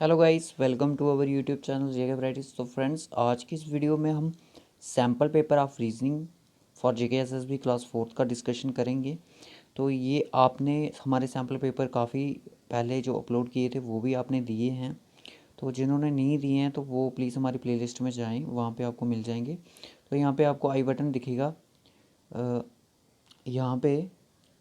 Hello guys, welcome to our YouTube channel JK varieties. तो friends, आज की इस वीडियो में हम sample paper of reasoning for JK SSB class 4 का डिस्कशन करेंगे। तो ये आपने हमारे सैम्पल पेपर काफ़ी पहले जो अपलोड किए थे वो भी आपने दिए हैं। तो जिन्होंने नहीं दिए हैं तो वो प्लीज़ हमारी प्लेलिस्ट में जाएँ, वहाँ पे आपको मिल जाएंगे। तो यहाँ पे आपको आई बटन दिखेगा यहाँ पे,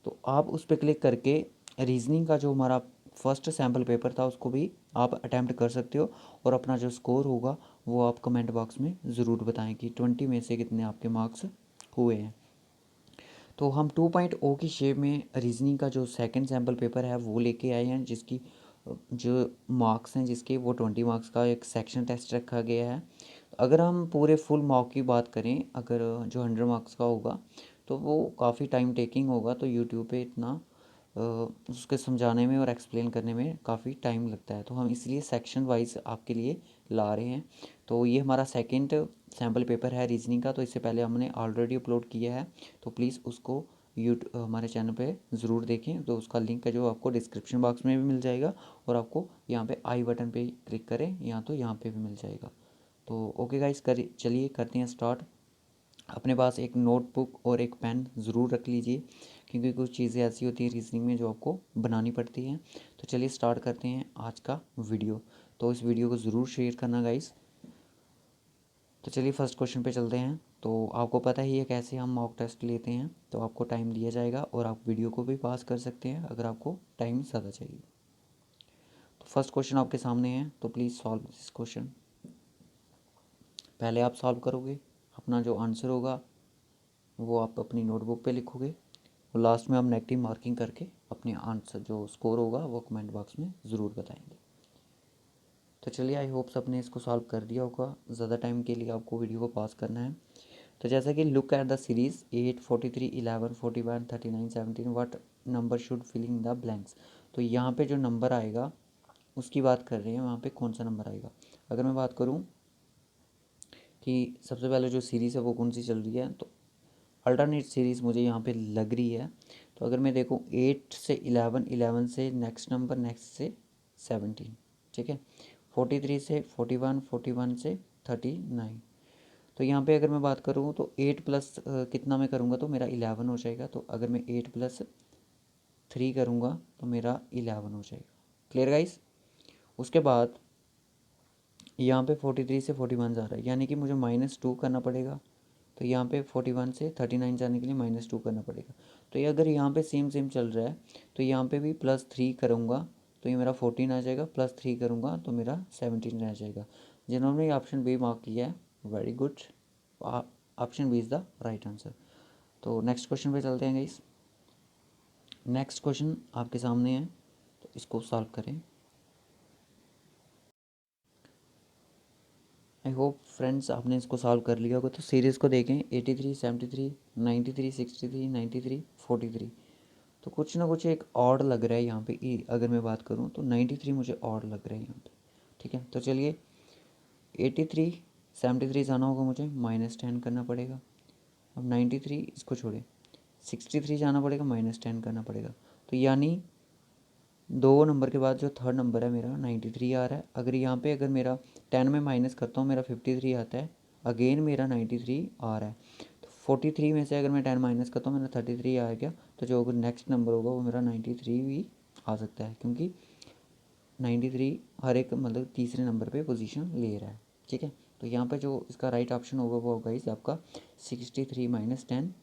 तो आप उस पर क्लिक करके रीजनिंग का जो हमारा फर्स्ट सैम्पल पेपर था उसको भी आप अटैम्प्ट कर सकते हो। और अपना जो स्कोर होगा वो आप कमेंट बॉक्स में ज़रूर बताएं कि 20 में से कितने आपके मार्क्स हुए हैं। तो हम 2.0 की शेप में रीजनिंग का जो सेकंड सैम्पल पेपर है वो लेके आए हैं, जिसकी जो मार्क्स हैं जिसके वो 20 मार्क्स का एक सेक्शन टेस्ट रखा गया है। अगर हम पूरे फुल मार्क की बात करें, अगर जो 100 मार्क्स का होगा तो वो काफ़ी टाइम टेकिंग होगा। तो यूट्यूब पे इतना उसके समझाने में और एक्सप्लेन करने में काफ़ी टाइम लगता है, तो हम इसलिए सेक्शन वाइज आपके लिए ला रहे हैं। तो ये हमारा सेकंड सैम्पल पेपर है रीजनिंग का। तो इससे पहले हमने ऑलरेडी अपलोड किया है, तो प्लीज़ उसको यूट्यूब हमारे चैनल पे ज़रूर देखें। तो उसका लिंक है जो आपको डिस्क्रिप्शन बॉक्स में भी मिल जाएगा, और आपको यहाँ पे आई बटन पे क्लिक करें या तो यहाँ पे भी मिल जाएगा। तो ओके गाइस, चलिए करते हैं स्टार्ट। अपने पास एक नोटबुक और एक पेन ज़रूर रख लीजिए, क्योंकि कुछ चीज़ें ऐसी होती हैं रीजनिंग में जो आपको बनानी पड़ती हैं। तो चलिए स्टार्ट करते हैं आज का वीडियो। तो इस वीडियो को ज़रूर शेयर करना गाइस। तो चलिए फर्स्ट क्वेश्चन पे चलते हैं। तो आपको पता ही है कैसे हम मॉक टेस्ट लेते हैं। तो आपको टाइम दिया जाएगा और आप वीडियो को भी पास कर सकते हैं अगर आपको टाइम ज़्यादा चाहिए। तो फर्स्ट क्वेश्चन आपके सामने है, तो प्लीज़ सॉल्व दिस क्वेश्चन। पहले आप सॉल्व करोगे, अपना जो आंसर होगा वो आप अपनी नोटबुक पे लिखोगे, और लास्ट में हम नेगेटिव मार्किंग करके अपने आंसर जो स्कोर होगा वो कमेंट बॉक्स में ज़रूर बताएंगे। तो चलिए, आई होप सबने इसको सॉल्व कर दिया होगा। ज़्यादा टाइम के लिए आपको वीडियो को पास करना है। तो जैसा कि look at the series 8, 43, 11, 41, 39, 17, what number should filling the blanks. तो यहाँ पे जो नंबर आएगा उसकी बात कर रहे हैं, वहाँ पे कौन सा नंबर आएगा। अगर मैं बात करूँ कि सबसे पहले जो सीरीज़ है वो कौन सी चल रही है, तो अल्टरनेट सीरीज़ मुझे यहाँ पे लग रही है। तो अगर मैं देखूँ 8 से 11, 11 से नेक्स्ट नंबर, नेक्स्ट से 17, ठीक है। 43 से 41, 41 से 39। तो यहाँ पे अगर मैं बात करूँ तो 8 प्लस कितना मैं करूँगा तो मेरा 11 हो जाएगा। तो अगर मैं 8 प्लस 3 करूँगा तो मेरा 11 हो जाएगा। Clear guys. उसके बाद यहाँ पे 43 से 41 जा रहा है, यानी कि मुझे -2 करना पड़ेगा। तो यहाँ पे 41 से 39 जाने के लिए -2 करना पड़ेगा। तो ये अगर यहाँ पे सेम सेम चल रहा है तो यहाँ पे भी +3 करूँगा तो ये मेरा 14 आ जाएगा, +3 करूँगा तो मेरा 17 रह जाएगा। जिन्होंने ऑप्शन बी मार्क किया है, very good, option B is the right answer. तो नेक्स्ट क्वेश्चन पे चलते हैं गाइस। नेक्स्ट क्वेश्चन आपके सामने है, तो इसको सॉल्व करें। आई होप फ्रेंड्स आपने इसको सॉल्व कर लिया होगा। तो सीरीज़ को देखें, 83, 73, 93, 63, 93, 43। तो कुछ ना कुछ एक ऑड लग रहा है यहाँ पे। अगर मैं बात करूँ तो 93 मुझे ऑड लग रहा है यहाँ पे, ठीक है। तो चलिए 83, 73 जाना होगा, मुझे -10 करना पड़ेगा। अब 93 इसको छोड़े, 63 जाना पड़ेगा, -10 करना पड़ेगा। तो यानी 2 नंबर के बाद जो थर्ड नंबर है मेरा 93 आ रहा है। अगर यहाँ पे अगर मेरा 10 में माइनस करता हूँ मेरा 53 आता है, अगेन मेरा 93 आ रहा है। तो 43 में से अगर मैं 10 माइनस करता हूँ मेरा 33 आ गया। तो जो अगर नेक्स्ट नंबर होगा वो मेरा 93 भी आ सकता है, क्योंकि 93 हर एक मतलब तीसरे नंबर पे पोजीशन ले रहा है, ठीक है। तो यहाँ पे जो इसका राइट ऑप्शन होगा वो होगा इस आपका 63 - 10,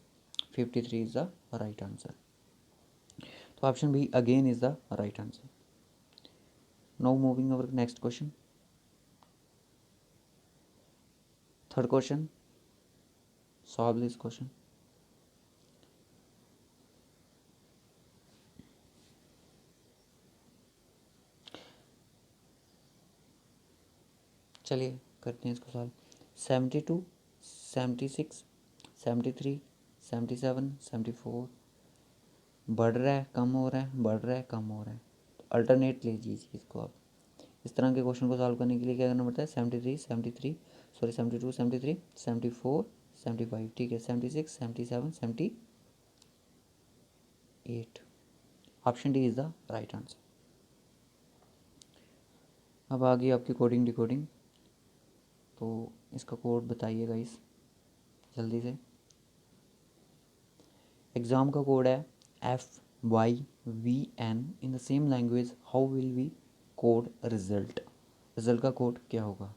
53 इज़ द राइट आंसर। तो option B again is the right answer. Now moving our next question. Third question. Solve this question. चलिए करते हैं इसको सॉल्व। 72, 76, 73, 77, 74 बढ़ रहा है, कम हो रहा है, बढ़ रहा है, कम हो रहा है। तो अल्टरनेट ले लीजिए इसको आप। इस तरह के क्वेश्चन को सॉल्व करने के लिए क्या करना पड़ता है, 73, 73 सॉरी 72, 73, 74, 75, ठीक है, 76, 77, 78। Option D is the right answer. अब आ गई आपकी कोडिंग डिकोडिंग। तो इसका कोड बताइए गाइस जल्दी से। एग्ज़ाम का कोड है FYVN। In the same language how will we code result. Result का कोड क्या होगा?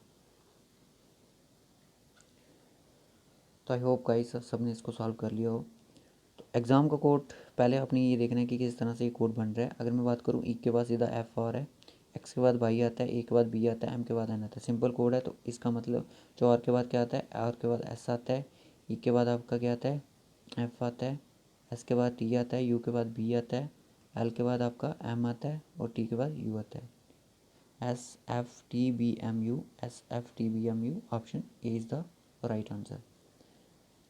तो आई होप गाइस सब ने इसको सॉल्व कर लिया हो। तो एग्ज़ाम का कोड पहले अपनी ये देखना है कि किस तरह से ये कोड बन रहा है। अगर मैं बात करूँ, ई के बाद सीधा एफ आ रहा है, एक्स के बाद वाई आता है, ए के बाद बी आता है, एम के बाद एन आता है। सिंपल कोड है। तो इसका मतलब जो आर के बाद क्या आता है, आर के बाद एस आता है, ई के बाद आपका क्या आता है, एफ आता है, एस के बाद टी आता है, यू के बाद बी आता है, एल के बाद आपका एम आता है और टी के बाद यू आता है। SFTBMU, SFTBMU, option A is the right answer.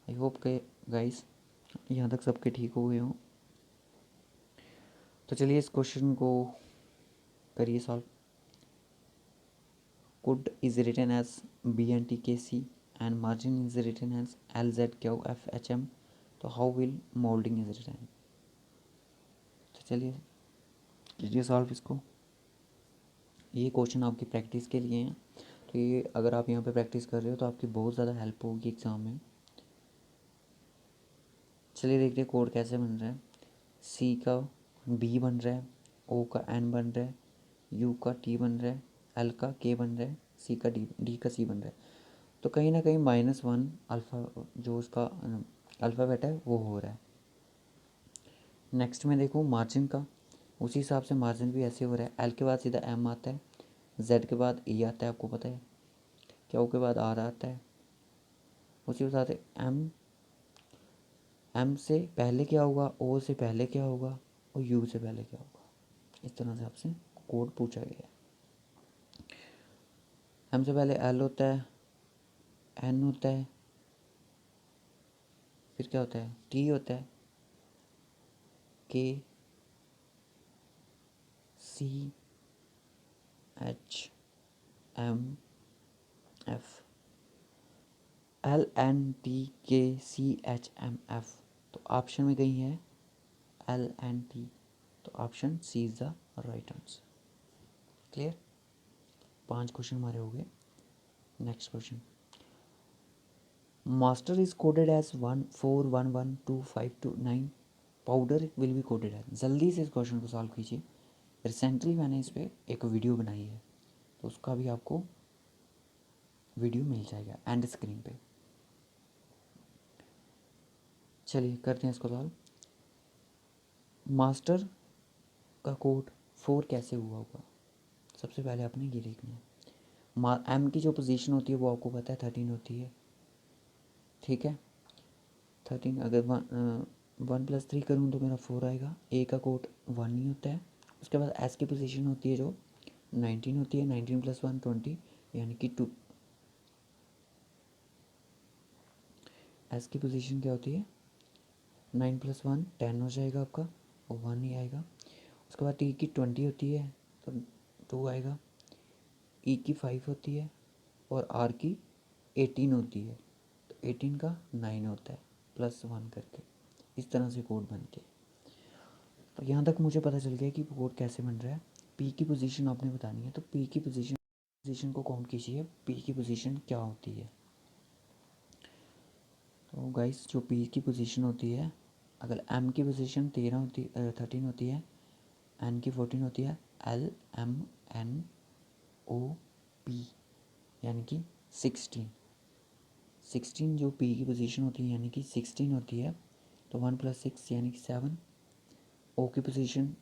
I hope के गाइस यहाँ तक सबके ठीक हो गए हों। तो चलिए इस क्वेश्चन को करिए solve. Could is written as BNTKC and margin is written as LZQFHM। तो how will moulding is written. तो चलिए कीजिए सॉल्व इसको। ये क्वेश्चन आपकी प्रैक्टिस के लिए हैं। तो ये अगर आप यहाँ पे प्रैक्टिस कर रहे हो तो आपकी बहुत ज़्यादा हेल्प होगी एग्ज़ाम में। चलिए देखते हैं कोड कैसे बन रहा है। सी का बी बन रहा है, ओ का एन बन रहा है, यू का टी बन रहा है, एल का के बन रहा है, सी का डी का सी बन रहा है। तो कहीं ना कहीं -1 अल्फ़ा जो उसका अल्फ़ाबेट है वो हो रहा है। नेक्स्ट में देखूँ मार्जिन का, उसी हिसाब से मार्जिन भी ऐसे हो रहा है। एल के बाद सीधा एम आता है, जेड के बाद ई आता है, आपको पता है, क्या ओ के बाद आर आता है, उसी के साथ एम से पहले क्या होगा, ओ से पहले क्या होगा और यू से पहले क्या होगा। इस तरह से आपसे कोड पूछा गया है। एम से पहले एल होता है, एन होता है, फिर क्या होता है, टी होता है, K, C, H, M, F, L N T K C H M F. तो ऑप्शन में कहीं है एल एन टी। तो option C is the right answer. Clear? 5 question हमारे हो गए। Next question, master is coded as 1411252 powder will be coded as. जल्दी से इस क्वेश्चन को सॉल्व कीजिए। रिसेंटली मैंने इस पर एक वीडियो बनाई है, तो उसका भी आपको वीडियो मिल जाएगा एंड स्क्रीन पे। चलिए करते हैं इसको सॉल्व। मास्टर का कोड 4 कैसे हुआ होगा, सबसे पहले आपने ये देखना है। एम की जो पोजीशन होती है वो आपको पता है 13 होती है, ठीक है। 13 अगर 1+3 करूँ तो मेरा 4 आएगा। ए का कोड 1 ही होता है। उसके बाद एस की पोजीशन होती है जो 19 होती है, 19 + 1 20, यानी कि 2। एस की पोजीशन क्या होती है, 9 + 1 10 हो जाएगा आपका, और 1 ही आएगा। उसके बाद टी की 20 होती है तो 2 आएगा। ई की 5 होती है और आर की 18 होती है, तो 18 का 9 होता है +1 करके। इस तरह से कोड बनते हैं। तो यहाँ तक मुझे पता चल गया कि कोड कैसे बन रहा है। पी की पोजीशन आपने बतानी है, तो पी की पोजीशन को काउंट कीजिए। पी की पोजीशन क्या होती है, तो गाइस जो पी की पोजीशन होती है, अगर एम की पोजीशन 13 होती है, एन की 14 होती है, L M N O P यानी कि 16 जो पी की पोजीशन होती है यानी कि 16 होती है। तो 1 + 6 यानी कि 7। ओ की पोजीशन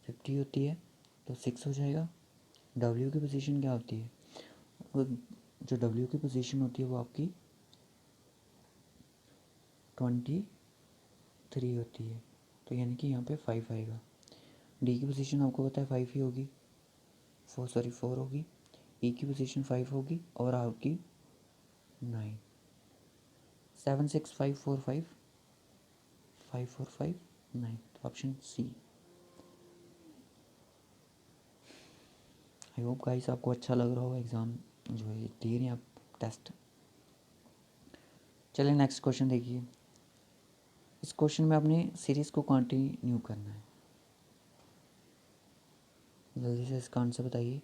50 होती है तो 6 हो जाएगा। डब्ल्यू की पोजीशन क्या होती है, वो जो डब्ल्यू की पोजीशन होती है वो आपकी 23 होती है, तो यानी कि यहाँ पे 5 आएगा। डी की पोजीशन आपको पता है 5 ही होगी, 4 होगी। ई की पोजीशन 5 होगी और आर की 9। 7 6 5 4 5 5 4 5 9, तो option C. I hope guys आपको अच्छा लग रहा होगा एग्ज़ाम जो है दे रहे हैं आप टेस्ट। चलिए नेक्स्ट क्वेश्चन देखिए। इस क्वेश्चन में आपने सीरीज़ को कंटिन्यू करना है। जल्दी से इसका आंसर बताइए।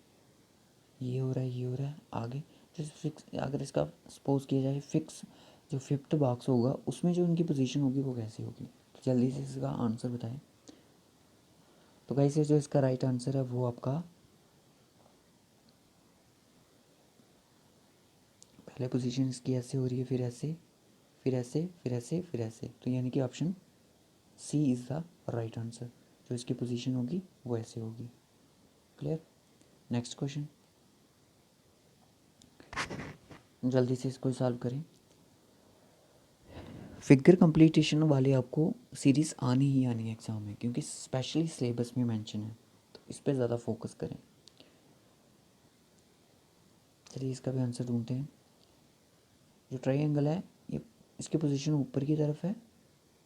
ये हो रहा है, ये हो रहा है, आगे जैसे फिक्स, अगर इसका सपोज किया जाए फिक्स जो फिफ्थ बॉक्स होगा उसमें जो उनकी पोजीशन होगी वो कैसी होगी। तो जल्दी से इसका आंसर बताएं। तो गाइस जो इसका राइट आंसर है वो आपका पहले पोजीशन इसकी ऐसे हो रही है, फिर ऐसे, फिर ऐसे, फिर ऐसे, फिर ऐसे, तो यानी कि option C is the right answer. जो इसकी पोजीशन होगी वो ऐसे होगी। क्लियर। नेक्स्ट क्वेश्चन, जल्दी से इसको सॉल्व करें। फिगर कंप्लीटेशन वाली आपको सीरीज़ आनी ही आनी है एग्ज़ाम में, क्योंकि स्पेशली सिलेबस में मेंशन है, तो इस पर ज़्यादा फोकस करें। चलिए इसका भी आंसर ढूंढते हैं। जो ट्रायंगल है ये, इसकी पोजीशन ऊपर की तरफ है,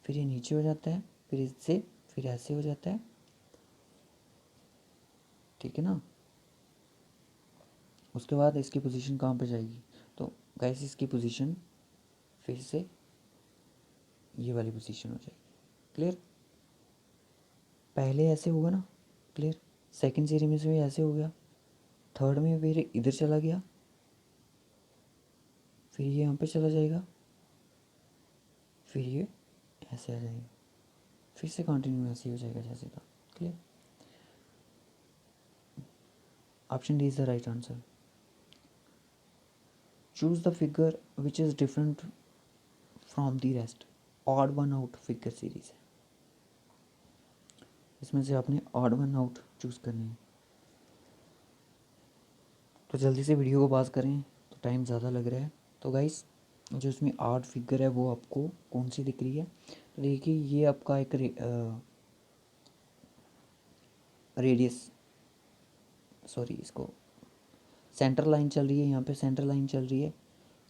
फिर ये नीचे हो जाता है, फिर इससे, फिर ऐसे हो जाता है, ठीक है ना। उसके बाद इसकी पोजीशन कहाँ पे जाएगी, तो गाइस इसकी पोजीशन फिर से ये वाली पोजीशन हो जाएगी। क्लियर। पहले ऐसे होगा ना, क्लियर। सेकंड सीरीज में से ऐसे हो गया, थर्ड में फिर इधर चला गया, फिर ये यहाँ पे चला जाएगा, फिर ये ऐसे आ जाएगा, फिर से कंटिन्यू ऐसे ही हो जाएगा जैसे था। Clear. Option D is the right answer. Choose the figure which is different from the rest. Odd one out figure series है, इसमें से आपने ऑड वन आउट चूज़ करनी है। तो जल्दी से वीडियो को पास करें, तो टाइम ज़्यादा लग रहा है। तो गाइस जो इसमें ऑड फिगर है वो आपको कौन सी दिख रही है, तो देखिए ये आपका एक रेडियस, सॉरी इसको सेंटर लाइन चल रही है, यहाँ पे सेंटर लाइन चल रही है,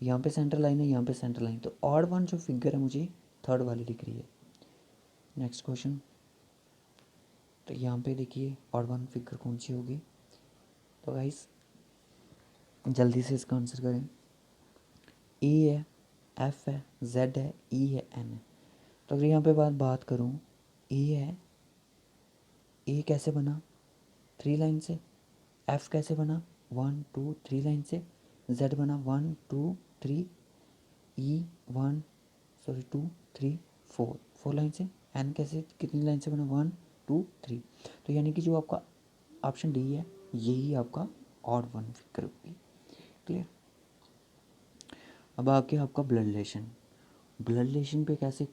यहाँ पे सेंटर लाइन है, यहाँ पे सेंटर लाइन, तो ऑड वन जो फिगर है मुझे थर्ड वाली दिख रही है। नेक्स्ट क्वेश्चन, तो यहाँ पे देखिए ऑड वन फिगर कौन सी होगी। तो गाइस जल्दी से इसका आंसर करें। ई है, एफ है, जेड है, ई है, एन है। तो अगर यहाँ पे बात करूँ, ई है, ए कैसे बना, थ्री लाइन से। एफ कैसे बना, 1 2 3 लाइन से। जेड बना 1 2 3, ई 1 सॉरी 2 3 4 4 लाइन से। एन कैसे कितनी लाइन से बना, 1 2 3। तो यानी कि जो आपका ऑप्शन डी है यही आपका ऑड वन फिगर होगी। क्लियर। अब आके आपका ब्लड रिलेशन। ब्लड रिलेशन पे कैसे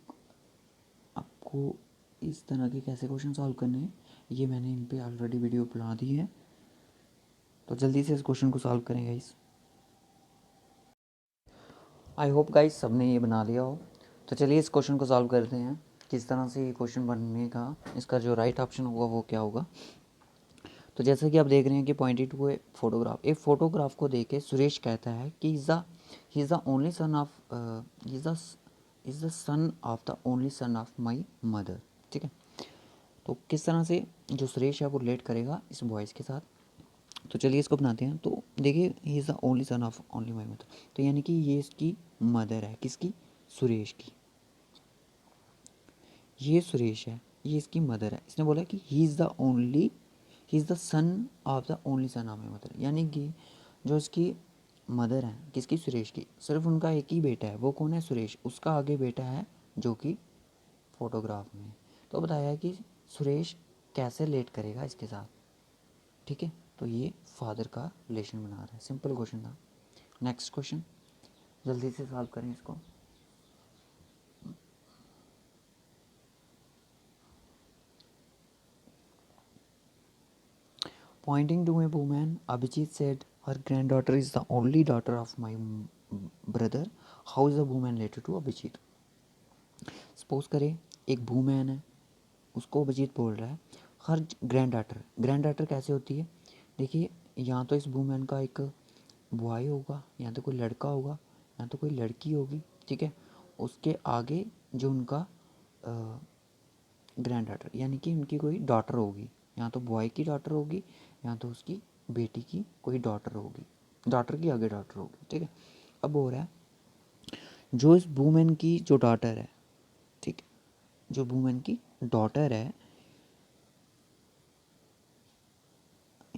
आपको इस तरह के कैसे क्वेश्चन सॉल्व करने हैं, ये मैंने इन पे ऑलरेडी वीडियो बना दी है, तो जल्दी से इस क्वेश्चन को सॉल्व करें गाइस। आई होप गाइस सबने ये बना लिया हो। तो चलिए इस क्वेश्चन को सॉल्व करते हैं, किस तरह से ये क्वेश्चन बनने का, इसका जो राइट ऑप्शन होगा वो क्या होगा। तो जैसा कि आप देख रहे हैं कि पॉइंटेड टू ए फोटोग्राफ, एक फोटोग्राफ को देख के सुरेश कहता है कि he is the only son of is the son of the only son of my mother. ठीक है, तो किस तरह से जो सुरेश है वो रिलेट करेगा इस वॉइस के साथ। तो चलिए इसको बनाते हैं। तो देखिए he is the only son of only my mother, तो यानी कि ये इसकी मदर है, किसकी, सुरेश की। ये सुरेश है, ये इसकी मदर है। इसने बोला कि he is the son of the only son of my mother, यानी कि जो इसकी मदर है किसकी, सुरेश की, सिर्फ उनका एक ही बेटा है, वो कौन है, सुरेश। उसका आगे बेटा है जो कि फोटोग्राफ में। तो बताया कि सुरेश कैसे रिलेट करेगा इसके साथ। ठीक है, तो ये फादर का रिलेशन बना रहा है। सिंपल क्वेश्चन था। नेक्स्ट क्वेश्चन, जल्दी से सॉल्व करें इसको। Pointing to a woman, Abhijit said, her granddaughter is the only daughter of my brother. How is the woman related to Abhijit? Suppose करें एक वूमैन है, उसको अभिजीत बोल रहा है हर ग्रैंड डाटर कैसे होती है। देखिए यहाँ तो इस वूमैन का एक बॉय होगा, यहाँ तो कोई लड़का होगा, यहाँ तो कोई लड़की होगी। ठीक है, उसके आगे जो उनका ग्रैंड डाटर यानी कि उनकी कोई डॉटर होगी, यहाँ तो बॉय की डॉटर होगी, यहाँ तो उसकी बेटी की कोई डॉटर होगी, डॉटर की आगे डॉटर होगी। ठीक है, अब हो रहा है जो इस वूमेन की जो डॉटर है, ठीक है, जो वूमेन की डॉटर है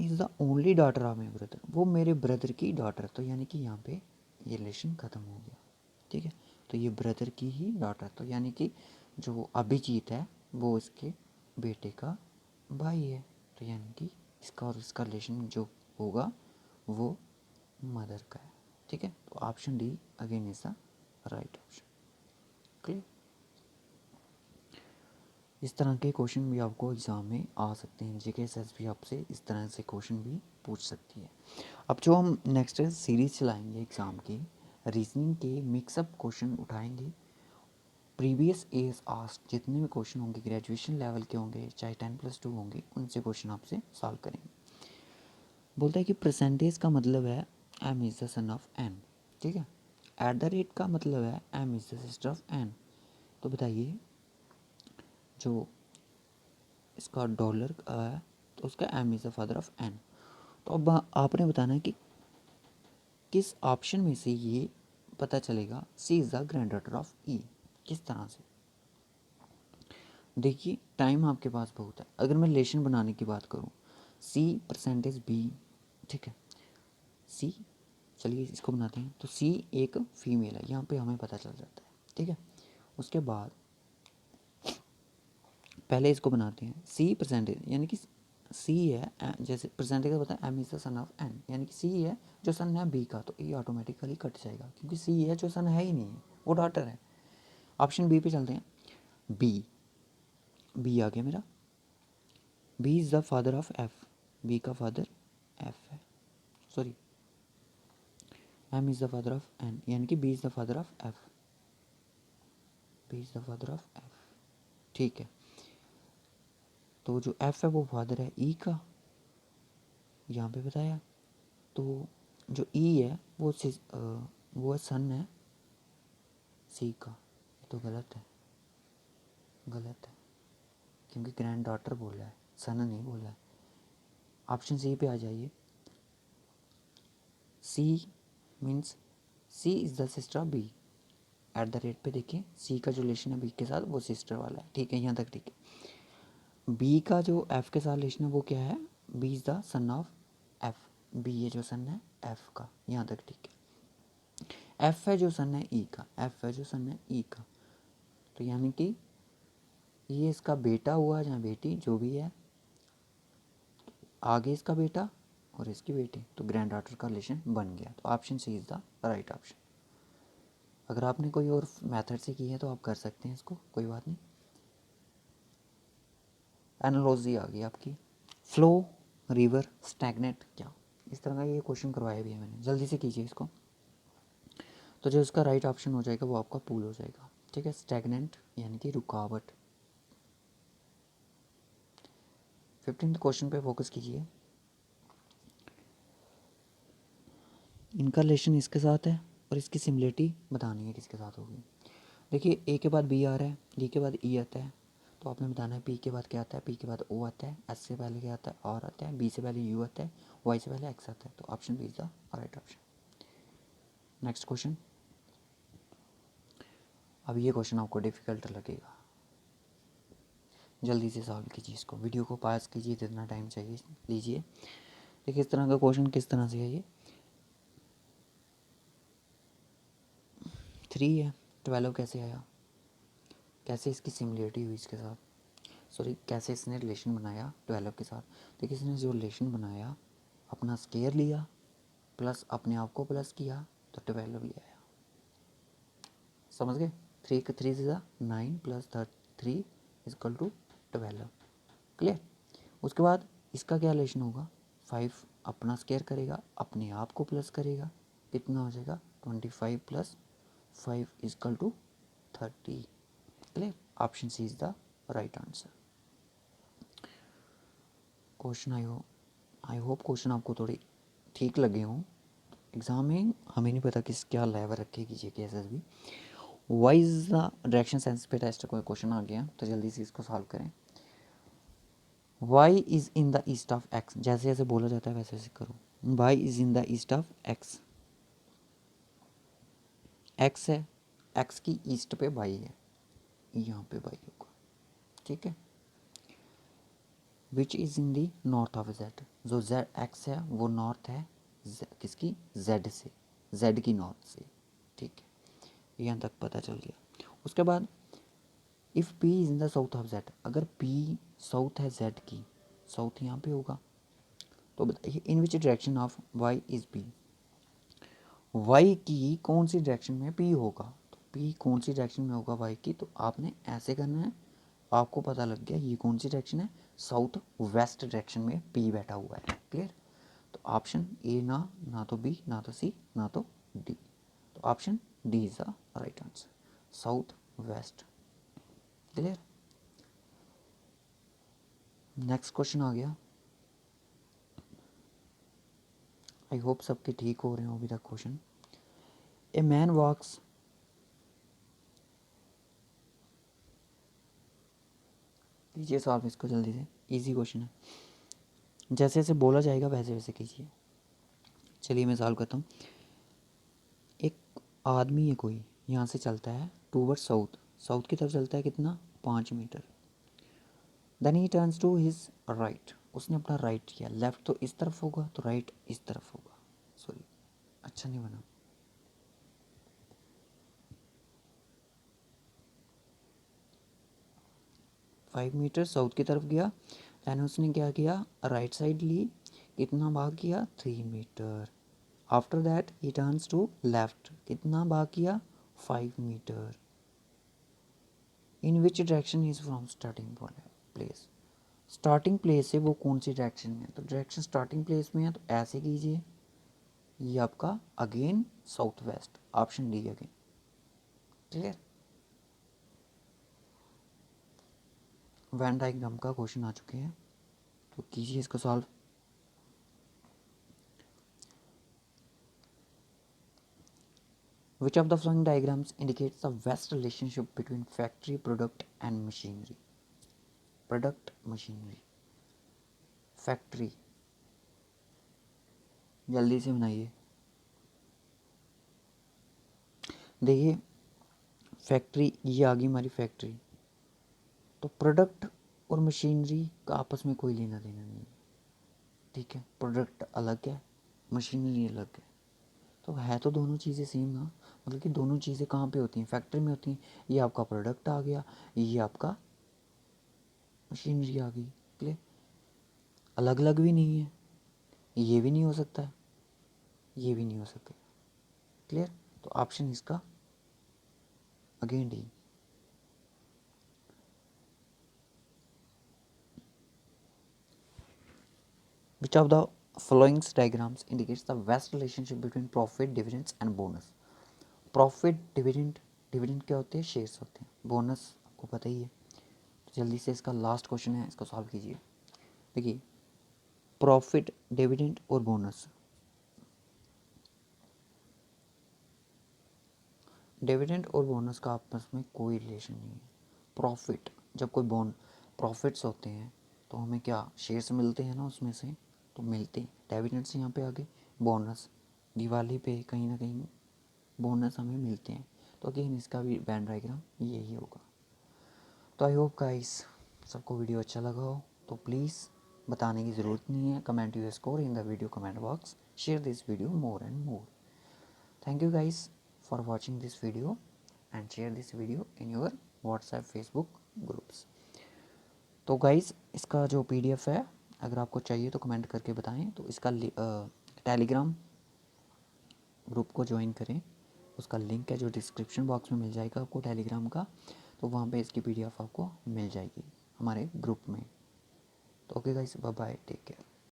is the only daughter of my brother, वो मेरे ब्रदर की डॉटर, तो यानी कि यहाँ पे ये रिलेशन ख़त्म हो गया, ठीक है। तो ये ब्रदर की ही डॉटर, तो यानी कि जो अभिजीत है वो इसके बेटे का भाई है, तो यानी कि इसका और इसका रिलेशन जो होगा वो मदर का है, ठीक है। तो option D again is the right option. Clear. इस तरह के क्वेश्चन भी आपको एग्ज़ाम में आ सकते हैं, जीके एसएस भी आपसे इस तरह से क्वेश्चन भी पूछ सकती है। अब जो हम नेक्स्ट सीरीज चलाएंगे एग्ज़ाम की, रीजनिंग के मिक्सअप क्वेश्चन उठाएंगे, प्रीवियस ईयर्स आस्क्ड जितने भी क्वेश्चन होंगे ग्रेजुएशन लेवल के होंगे चाहे 10+2 होंगे, उनसे क्वेश्चन आपसे सॉल्व करेंगे। बोलता है कि परसेंटेज का मतलब है M is the son of N, ठीक है। एट द रेट का मतलब है M is the sister of N. तो बताइए जो इसका डॉलर है तो उसका M is the father of N. तो अब आपने बताना है कि किस ऑप्शन में से ये पता चलेगा C is the granddaughter of E, किस तरह से। देखिए टाइम आपके पास बहुत है। अगर मैं रिलेशन बनाने की बात करूँ, सी परसेंटेज बी, ठीक है, सी, चलिए इसको बनाते हैं। तो सी एक फीमेल है, यहाँ पे हमें पता चल जाता है, ठीक है। उसके बाद पहले इसको बनाते हैं, सी परसेंटेज यानी कि सी है, जैसे परसेंटेज का पता है M is the son of N, यानी कि सी है जो सन है बी का, तो ये ऑटोमेटिकली कट जाएगा क्योंकि सी है जो सन है ही नहीं है, वो डॉटर है। ऑप्शन बी पे चलते हैं। बी, बी आ गया मेरा। B is the father of F, B का फादर एफ है, sorry M is the father of N, यानी कि B is the father of F, B is the father of F, ठीक है। तो जो एफ है वो फादर है ई का, यहाँ पे बताया। तो जो ई है वो सन है सी का, ये तो गलत है, गलत है क्योंकि ग्रैंड डॉटर बोला है, सन नहीं बोला है। ऑप्शन सी पे आ जाइए। C means C is the sister of B. At the rate पे देखिए सी का जो रिलेशन है बी के साथ वो सिस्टर वाला है, ठीक है, यहाँ तक ठीक है। बी का जो एफ के साथ रिलेशन है वो क्या है, B is the son of F, B ये जो सन है एफ का, यहाँ तक ठीक है। एफ है जो सन है ई का, एफ है जो सन है ई का, तो यानी कि ये इसका बेटा हुआ या बेटी जो भी है, आगे इसका बेटा और इसकी बेटी, तो ग्रैंड डॉटर का रिलेशन बन गया। तो option C is the right option. अगर आपने कोई और मेथड से की है तो आप कर सकते हैं इसको, कोई बात नहीं। एनालॉजी आ गई आपकी, फ्लो, रिवर, स्टैगनेट, क्या इस तरह का ये क्वेश्चन करवाया भी है मैंने, जल्दी से कीजिए इसको। तो जो इसका राइट ऑप्शन हो जाएगा वो आपका पूल हो जाएगा, ठीक है। स्टैगनेंट यानी कि रुकावट। 15th क्वेश्चन पे फोकस कीजिए। इनका रिलेशन इसके साथ है और इसकी सिमिलरिटी बतानी है किसके साथ होगी। देखिए ए के बाद बी आ रहा है, डी के बाद ई आता है, तो आपने बताना है पी के बाद क्या आता है, पी के बाद ओ आता है, एस से पहले क्या आता है, आर आता है, बी से पहले यू आता है, वाई से पहले एक्स आता है, तो option B is the right option. Next question. अब ये क्वेश्चन आपको डिफिकल्ट लगेगा, जल्दी से सॉल्व कीजिए इसको, वीडियो को पास कीजिए, जितना टाइम चाहिए लीजिए। देखिए इस तरह का क्वेश्चन किस तरह से है, ये 3 है, 12 कैसे आया, कैसे इसकी सिमिलरिटी हुई इसके साथ, सॉरी कैसे इसने रिलेशन बनाया 12 के साथ। देखिए इसने जो रिलेशन बनाया, अपना स्केयर लिया प्लस अपने आप को प्लस किया तो 12 ले आया, समझ गए। 3 से 9 प्लस 3 इजकल टू 12, क्लियर। उसके बाद इसका क्या रिलेशन होगा, 5 अपना स्केयर करेगा, अपने आप को प्लस करेगा, कितना हो जाएगा 25 plus 5 is equal to 30, clear. Option C is the right answer. Question I hope question आपको थोड़ी ठीक लगे हों। एग्ज़ाम में हमें नहीं पता किस क्या लेवल रखेगी GK SSB. Y is the direction sense पे टेस्ट कोई क्वेश्चन आ गया तो जल्दी से इसको सॉल्व करें। Y is in the east of X, जैसे जैसे बोला जाता है वैसे वैसे करो। Y is in the east of X, X है, एक्स की ईस्ट पे वाई है, यहाँ पे वाई होगा, ठीक है। Which is in the north of Z. जो जेड एक्स है वो नॉर्थ है किसकी, जेड से, जेड की नॉर्थ से। ठीक है, यहाँ तक पता चल गया। उसके बाद if P is in the south of Z, अगर पी साउथ है जेड की, साउथ यहाँ पे होगा, तो बताइए in which direction of Y is P, Y की कौन सी डायरेक्शन में पी होगा। तो पी कौन सी डायरेक्शन में होगा वाई की, तो आपने ऐसे करना है, आपको पता लग गया ये कौन सी डायरेक्शन है, साउथ वेस्ट डायरेक्शन में पी बैठा हुआ है। क्लियर, तो ऑप्शन ए ना तो बी, ना तो सी, ना तो डी, तो option D is the right answer, south west. Clear, next question आ गया। आई होप सबके ठीक हो रहे हो अभी तक क्वेश्चन। ए मैन वॉक्स, कीजिए सॉल्व इसको जल्दी से, इजी क्वेश्चन है, जैसे जैसे बोला जाएगा वैसे वैसे कीजिए। चलिए मैं सॉल्व करता हूँ। एक आदमी है कोई, यहाँ से चलता है टूवर्ड साउथ, साउथ की तरफ चलता है कितना, 5 metre. Then he turns to his right, उसने अपना राइट किया, लेफ्ट तो इस तरफ होगा तो राइट इस तरफ होगा। सॉरी, अच्छा नहीं बना। फाइव मीटर साउथ की तरफ गया, देन उसने क्या किया, राइट साइड ली, कितना भाग किया, 3 metre. After that he turns to left, कितना भाग किया, 5 metre. In which direction is from starting place, starting place से वो कौन सी डायरेक्शन में है, तो डायरेक्शन स्टार्टिंग प्लेस में है तो ऐसे कीजिए, ये आपका again south west, option D again. Clear, Venn diagram का क्वेश्चन आ चुके हैं, तो कीजिए इसको solve. Which of the following diagrams indicates the best relationship between factory product and machinery? Product, machinery, factory, जल्दी से बनाइए। देखिए फैक्ट्री, ये आ गई हमारी फैक्ट्री, तो प्रोडक्ट और मशीनरी का आपस में कोई लेना देना नहीं है। ठीक है, प्रोडक्ट अलग है, मशीनरी अलग है, तो है तो दोनों चीज़ें सेम ना, मतलब कि दोनों चीज़ें कहाँ पे होती हैं, फैक्ट्री में होती हैं। ये आपका प्रोडक्ट आ गया, ये आपका मशीनरी आ गई। क्लियर, अलग अलग भी नहीं है, ये भी नहीं हो सकता, ये भी नहीं हो सकता। क्लियर, तो ऑप्शन इसका again D. Which of the following diagrams indicates the best relationship between profit, dividends and bonus? Profit, dividend, dividend क्या होते हैं, शेयर्स होते हैं, बोनस आपको पता ही है। तो जल्दी से इसका लास्ट क्वेश्चन है, इसको सॉल्व कीजिए। देखिए प्रॉफिट, डिविडेंड और बोनस, डिविडेंड और बोनस का आपस में कोई रिलेशन नहीं है। प्रॉफिट, जब कोई प्रॉफिट्स होते हैं तो हमें क्या शेयर्स मिलते हैं ना, उसमें से तो मिलते हैं। डिविडेंड्स यहाँ पे आ गए, बोनस दिवाली पे कहीं ना कहीं बोनस हमें मिलते हैं, तो अगेन इसका भी वेन डायग्राम यही होगा। तो आई होप गाइस सबको वीडियो अच्छा लगा हो, तो प्लीज़ बताने की ज़रूरत नहीं है, comment your score in the video comment box, share this video more and more. Thank you guys for watching this video and share this video in your WhatsApp Facebook groups. तो guys इसका जो PDF है, अगर आपको चाहिए तो comment करके बताएं, तो इसका टेलीग्राम ग्रुप को ज्वाइन करें, उसका लिंक है जो डिस्क्रिप्शन बॉक्स में मिल जाएगा आपको टेलीग्राम का, तो वहाँ पे इसकी PDF आपको मिल जाएगी हमारे ग्रुप में। तो okay guys, bye bye, take care.